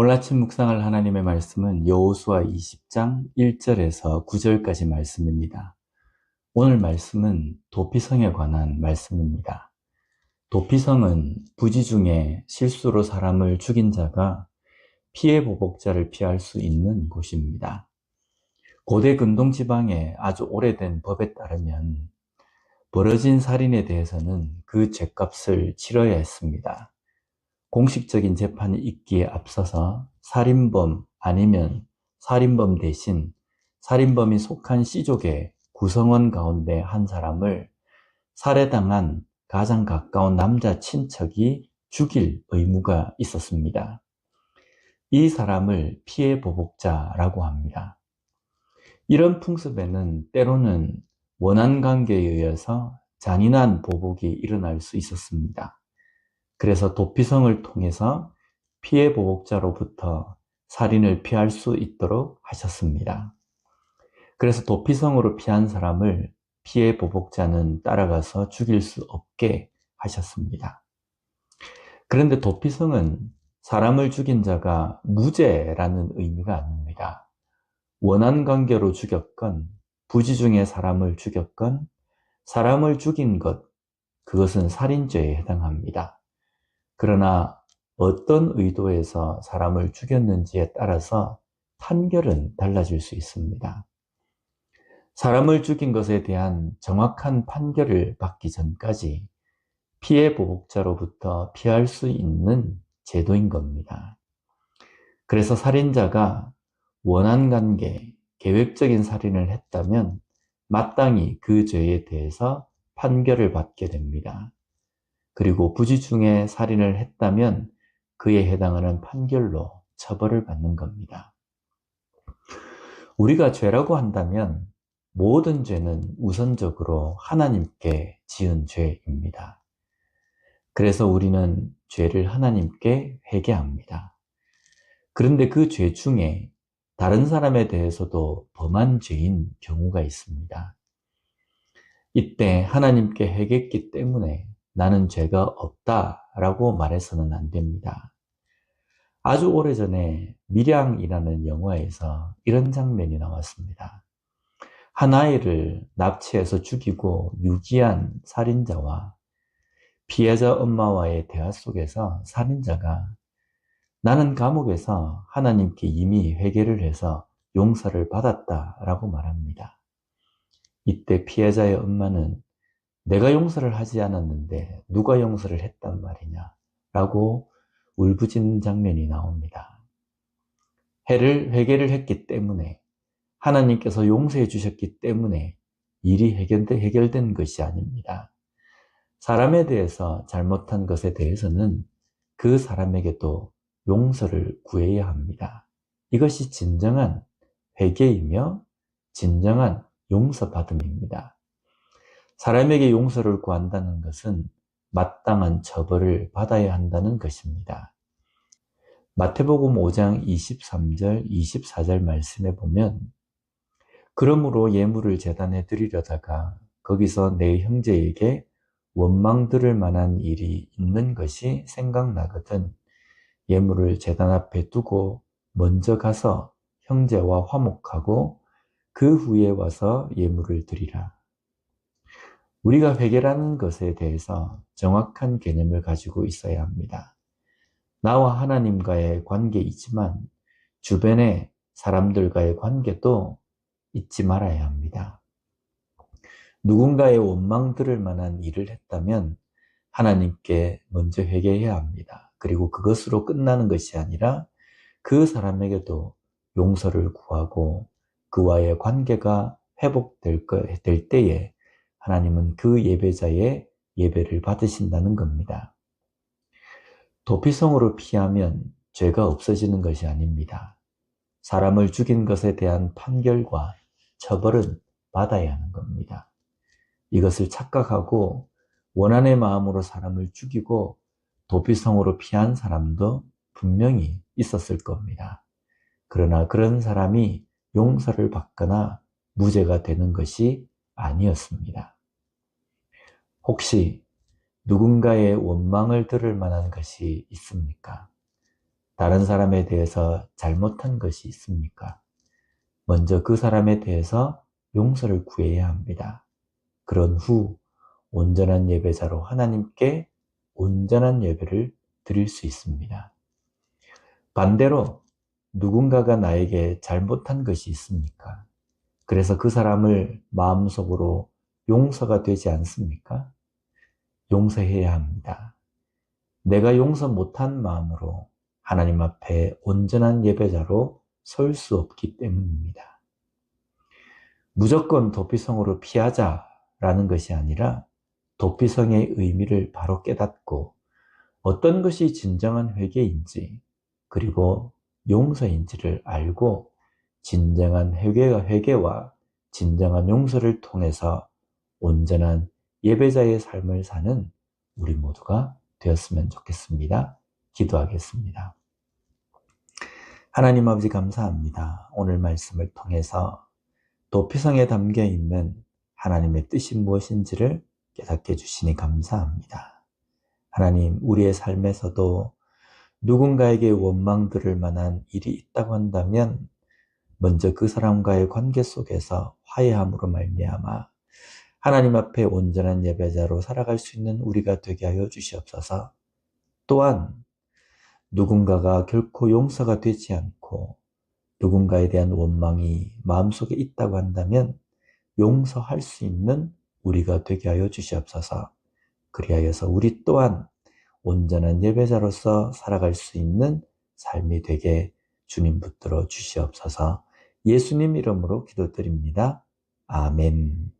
오늘 아침 묵상할 하나님의 말씀은 여호수아 20장 1절에서 9절까지 말씀입니다. 오늘 말씀은 도피성에 관한 말씀입니다. 도피성은 부지 중에 실수로 사람을 죽인 자가 피해 보복자를 피할 수 있는 곳입니다. 고대 근동 지방의 아주 오래된 법에 따르면 벌어진 살인에 대해서는 그 죗값을 치러야 했습니다. 공식적인 재판이 있기에 앞서서 살인범 아니면 살인범 대신 살인범이 속한 씨족의 구성원 가운데 한 사람을 살해당한 가장 가까운 남자 친척이 죽일 의무가 있었습니다. 이 사람을 피해 보복자라고 합니다. 이런 풍습에는 때로는 원한 관계에 의해서 잔인한 보복이 일어날 수 있었습니다. 그래서 도피성을 통해서 피해 보복자로부터 살인을 피할 수 있도록 하셨습니다. 그래서 도피성으로 피한 사람을 피해 보복자는 따라가서 죽일 수 없게 하셨습니다. 그런데 도피성은 사람을 죽인 자가 무죄라는 의미가 아닙니다. 원한 관계로 죽였건 부지 중에 사람을 죽였건 사람을 죽인 것, 그것은 살인죄에 해당합니다. 그러나 어떤 의도에서 사람을 죽였는지에 따라서 판결은 달라질 수 있습니다. 사람을 죽인 것에 대한 정확한 판결을 받기 전까지 피해 보복자로부터 피할 수 있는 제도인 겁니다. 그래서 살인자가 원한 관계, 계획적인 살인을 했다면 마땅히 그 죄에 대해서 판결을 받게 됩니다. 그리고 부지 중에 살인을 했다면 그에 해당하는 판결로 처벌을 받는 겁니다. 우리가 죄라고 한다면 모든 죄는 우선적으로 하나님께 지은 죄입니다. 그래서 우리는 죄를 하나님께 회개합니다. 그런데 그 죄 중에 다른 사람에 대해서도 범한 죄인 경우가 있습니다. 이때 하나님께 회개했기 때문에 나는 죄가 없다라고 말해서는 안 됩니다. 아주 오래전에 밀양이라는 영화에서 이런 장면이 나왔습니다. 한 아이를 납치해서 죽이고 유기한 살인자와 피해자 엄마와의 대화 속에서 살인자가 나는 감옥에서 하나님께 이미 회개를 해서 용서를 받았다라고 말합니다. 이때 피해자의 엄마는 내가 용서를 하지 않았는데 누가 용서를 했단 말이냐 라고 울부짖는 장면이 나옵니다. 회개를 했기 때문에 하나님께서 용서해 주셨기 때문에 일이 해결된 것이 아닙니다. 사람에 대해서 잘못한 것에 대해서는 그 사람에게도 용서를 구해야 합니다. 이것이 진정한 회개이며 진정한 용서받음입니다. 사람에게 용서를 구한다는 것은 마땅한 처벌을 받아야 한다는 것입니다. 마태복음 5장 23절, 24절 말씀에 보면 그러므로 예물을 제단에 드리려다가 거기서 내 형제에게 원망 들을 만한 일이 있는 것이 생각나거든 예물을 제단 앞에 두고 먼저 가서 형제와 화목하고 그 후에 와서 예물을 드리라. 우리가 회개라는 것에 대해서 정확한 개념을 가지고 있어야 합니다. 나와 하나님과의 관계이지만 주변의 사람들과의 관계도 잊지 말아야 합니다. 누군가의 원망 들을 만한 일을 했다면 하나님께 먼저 회개해야 합니다. 그리고 그것으로 끝나는 것이 아니라 그 사람에게도 용서를 구하고 그와의 관계가 회복될 때에 하나님은 그 예배자의 예배를 받으신다는 겁니다. 도피성으로 피하면 죄가 없어지는 것이 아닙니다. 사람을 죽인 것에 대한 판결과 처벌은 받아야 하는 겁니다. 이것을 착각하고 원한의 마음으로 사람을 죽이고 도피성으로 피한 사람도 분명히 있었을 겁니다. 그러나 그런 사람이 용서를 받거나 무죄가 되는 것이 아니었습니다. 혹시 누군가의 원망을 들을 만한 것이 있습니까? 다른 사람에 대해서 잘못한 것이 있습니까? 먼저 그 사람에 대해서 용서를 구해야 합니다. 그런 후 온전한 예배자로 하나님께 온전한 예배를 드릴 수 있습니다. 반대로 누군가가 나에게 잘못한 것이 있습니까? 그래서 그 사람을 마음속으로 용서가 되지 않습니까? 용서해야 합니다. 내가 용서 못한 마음으로 하나님 앞에 온전한 예배자로 설 수 없기 때문입니다. 무조건 도피성으로 피하자라는 것이 아니라 도피성의 의미를 바로 깨닫고 어떤 것이 진정한 회개인지 그리고 용서인지를 알고 진정한 회개와 진정한 용서를 통해서 온전한 예배자의 삶을 사는 우리 모두가 되었으면 좋겠습니다. 기도하겠습니다. 하나님 아버지 감사합니다. 오늘 말씀을 통해서 도피성에 담겨 있는 하나님의 뜻이 무엇인지를 깨닫게 해주시니 감사합니다. 하나님, 우리의 삶에서도 누군가에게 원망 들을 만한 일이 있다고 한다면 먼저 그 사람과의 관계 속에서 화해함으로 말미암아 하나님 앞에 온전한 예배자로 살아갈 수 있는 우리가 되게 하여 주시옵소서. 또한 누군가가 결코 용서가 되지 않고 누군가에 대한 원망이 마음속에 있다고 한다면 용서할 수 있는 우리가 되게 하여 주시옵소서. 그리하여서 우리 또한 온전한 예배자로서 살아갈 수 있는 삶이 되게 주님 붙들어 주시옵소서. 예수님 이름으로 기도드립니다. 아멘.